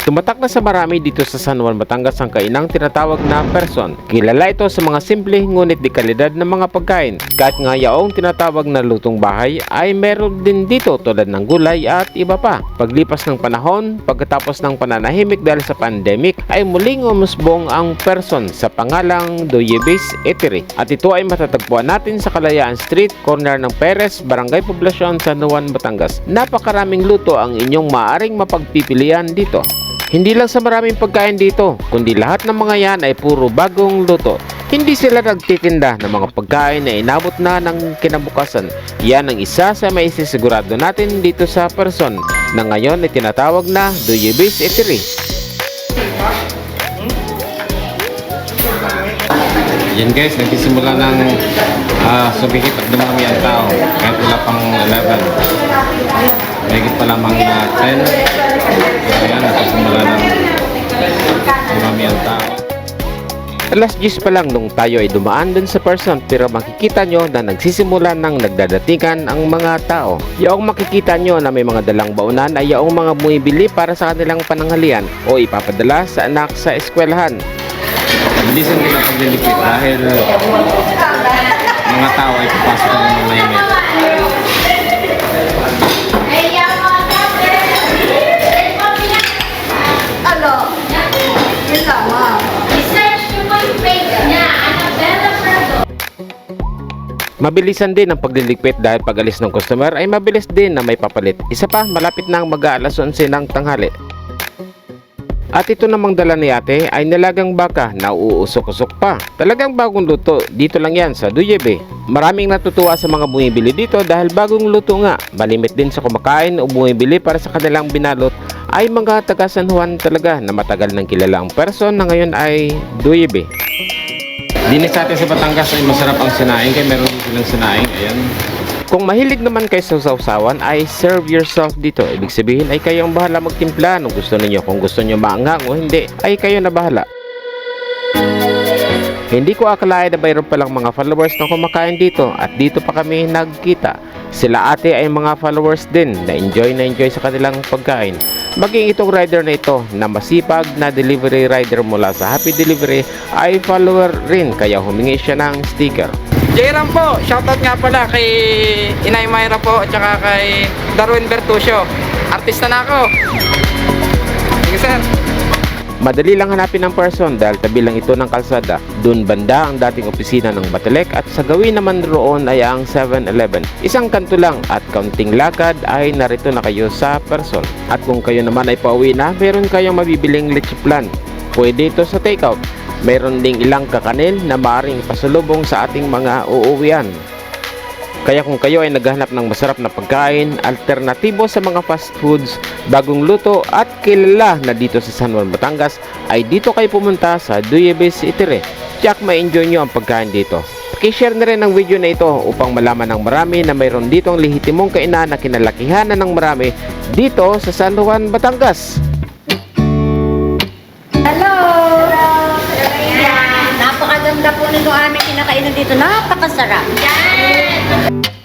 Tumatak na sa marami dito sa San Juan, Batangas ang kainang tinatawag na person. Kilala ito sa mga simple ngunit di kalidad ng mga pagkain. Kahit nga yaong tinatawag na lutong bahay ay meron din dito tulad ng gulay at iba pa. Paglipas ng panahon, pagkatapos ng pananahimik dahil sa pandemic, ay muling umusbong ang person sa pangalang Duyebes Eatery. At ito ay matatagpuan natin sa Kalayaan Street, corner ng Perez, Barangay Poblacion, San Juan, Batangas. Napakaraming luto ang inyong maaring mapagpipilian dito. Hindi lang sa maraming pagkain dito, kundi lahat ng mga yan ay puro bagong luto. Hindi sila nagtitinda ng mga pagkain na inabot na ng kinabukasan. Yan ang isa sa may isisigurado natin dito sa person na ngayon ay tinatawag na Duyebes Eatery. Yan guys, nagsisimula ng sumikip at dumami ang tao kahit wala pang 11. Mahigit pa lamang na 10. Ayan, nagsisimula ng dumami ang tao. Alas 10 pa lang nung tayo ay dumaan dun sa person, pero makikita nyo na nagsisimula ng nagdadatingan ang mga tao. Yaong makikita nyo na may mga dalang baunan ay yaong mga bumibili para sa kanilang pananghalian o ipapadala sa anak sa eskwelahan. Bilisan din ang paglilikit dahil mga tao ay papasok ng mga email. Mabilisan din ang pagliligpit dahil pag alis ng customer ay mabilis din na may papalit. Isa pa, malapit na ang mag-aalas 11 ng tanghali. At ito namang dala ni ate ay nilagang baka na uusok-usok pa. Talagang bagong luto, dito lang yan sa Duyebe. Maraming natutuwa sa mga bumibili dito dahil bagong luto nga. Malimit din sa kumakain o bumibili para sa kanilang binalot ay mga taga San Juan talaga na matagal nang kilala ang person na ngayon ay Duyebe. Dinis natin sa Batangas ay masarap ang sinaing kaya meron din silang sinaing. Ayan. Kung mahilig naman kayo sa sausawan ay serve yourself dito. Ibig sabihin ay kayo ang bahala magtimpla nung gusto ninyo. Kung gusto nyo maanghang o hindi ay kayo na bahala. Hindi ko akalain na mayroon palang mga followers na kumakain dito at dito pa kami nagkita. Sila ate ay mga followers din na enjoy sa kanilang pagkain. Maging itong rider na ito na masipag na delivery rider mula sa Happy Delivery ay follower rin kaya humingi siya ng sticker. Jairam po, shoutout nga pala kay Inay Mayra po at saka kay Darwin Bertuccio. Artista na ako. Sige sir. Madali lang hanapin ang person dahil tabi lang ito ng kalsada. Doon banda ang dating opisina ng Batelec at sa gawin naman roon ay ang 7-Eleven. Isang kanto lang at kaunting lakad ay narito na kayo sa person. At kung kayo naman ay pauwi na, meron kayong mabibiling leche plan. Pwede ito sa takeout. Meron ding ilang kakanin na maaaring pasalubong sa ating mga uuwian. Kaya kung kayo ay naghahanap ng masarap na pagkain, alternatibo sa mga fast foods, bagong luto at kilala na dito sa San Juan, Batangas, ay dito kayo pumunta sa Duyebes Eatery. Tiyak ma-enjoy nyo ang pagkain dito. Pakishare na rin ang video na ito upang malaman ng marami na mayroon dito ang lehitimong kainan na kinalakihan ng marami dito sa San Juan, Batangas. Hello! Napakaganda po nito aming kinakainan dito. Napakasarap. Yan!